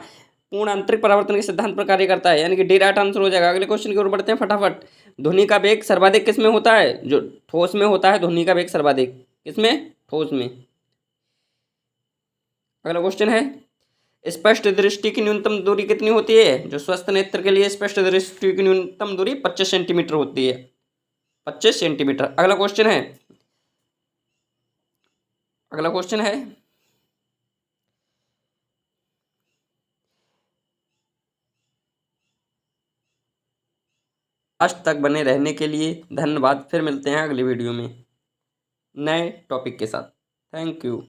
पूर्ण आंतरिक परावर्तन के सिद्धांत पर कार्य करता है, यानी कि डी राइट आंसर हो जाएगा। अगले क्वेश्चन की ओर बढ़ते हैं फटाफट। ध्वनि का वेग सर्वाधिक किस में होता है, जो ठोस में होता है ध्वनि का वेग सर्वाधिक, किसमें, ठोस में। अगला क्वेश्चन है, स्पष्ट दृष्टि की न्यूनतम दूरी कितनी होती है, जो स्वस्थ नेत्र के लिए स्पष्ट दृष्टि की न्यूनतम दूरी 25 सेंटीमीटर होती है, 25 सेंटीमीटर। अगला क्वेश्चन है, अगला क्वेश्चन है, लास्ट तक बने रहने के लिए धन्यवाद। फिर मिलते हैं अगली वीडियो में नए टॉपिक के साथ। Thank you.